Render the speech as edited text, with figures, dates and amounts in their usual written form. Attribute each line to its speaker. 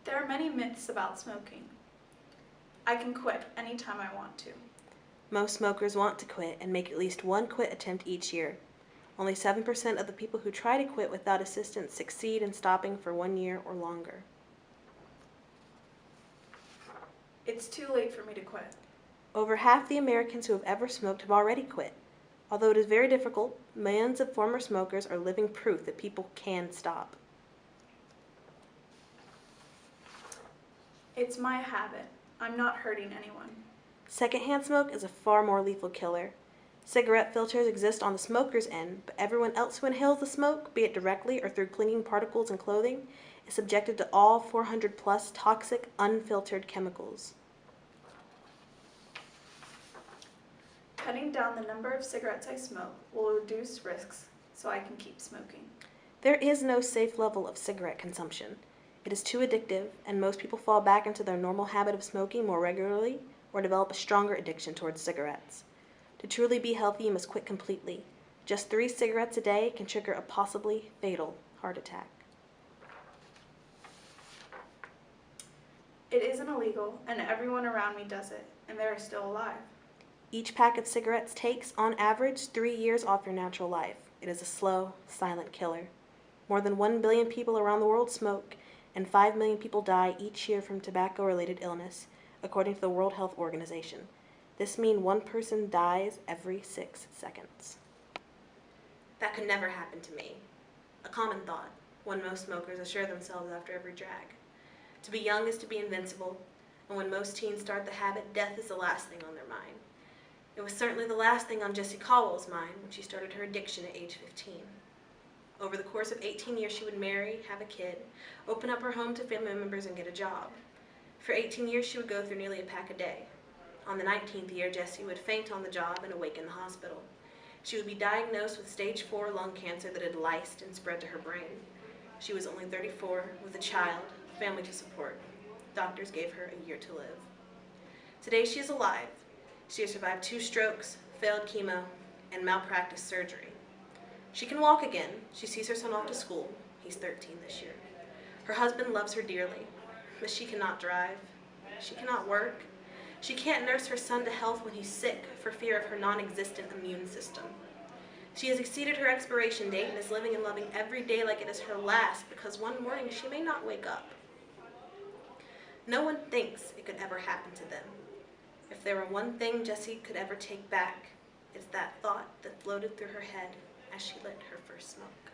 Speaker 1: There are many myths about smoking. I can quit anytime I want to.
Speaker 2: Most smokers want to quit and make at least one quit attempt each year. Only 7% of the people who try to quit without assistance succeed in stopping for 1 year or longer.
Speaker 1: It's too late for me to quit.
Speaker 2: Over half the Americans who have ever smoked have already quit. Although it is very difficult, millions of former smokers are living proof that people can stop.
Speaker 1: It's my habit. I'm not hurting anyone.
Speaker 2: Secondhand smoke is a far more lethal killer. Cigarette filters exist on the smoker's end, but everyone else who inhales the smoke, be it directly or through clinging particles and clothing, is subjected to all 400 plus toxic, unfiltered chemicals.
Speaker 1: Cutting down the number of cigarettes I smoke will reduce risks so I can keep smoking.
Speaker 2: There is no safe level of cigarette consumption. It is too addictive, and most people fall back into their normal habit of smoking more regularly or develop a stronger addiction towards cigarettes. To truly be healthy, you must quit completely. Just 3 cigarettes a day can trigger a possibly fatal heart attack.
Speaker 1: It isn't illegal, and everyone around me does it, and they're still alive.
Speaker 2: Each pack of cigarettes takes, on average, 3 years off your natural life. It is a slow, silent killer. More than 1 billion people around the world smoke, and 5 million people die each year from tobacco-related illness, according to the World Health Organization. This means 1 person dies every 6 seconds. That could never happen to me. A common thought, one most smokers assure themselves after every drag. To be young is to be invincible, and when most teens start the habit, death is the last thing on their mind. It was certainly the last thing on Jessie Caldwell's mind when she started her addiction at age 15. Over the course of 18 years, she would marry, have a kid, open up her home to family members, and get a job. For 18 years, she would go through nearly a pack a day. On the 19th year, Jessie would faint on the job and awake in the hospital. She would be diagnosed with stage 4 lung cancer that had lysed and spread to her brain. She was only 34, with a child, family to support. Doctors gave her a year to live. Today, she is alive. She has survived 2 strokes, failed chemo, and malpractice surgery. She can walk again. She sees her son off to school. He's 13 this year. Her husband loves her dearly, but she cannot drive. She cannot work. She can't nurse her son to health when he's sick for fear of her non-existent immune system. She has exceeded her expiration date and is living and loving every day like it is her last because one morning she may not wake up. No one thinks it could ever happen to them. If there were one thing Jessie could ever take back, it's that thought that floated through her head as she lit her first smoke.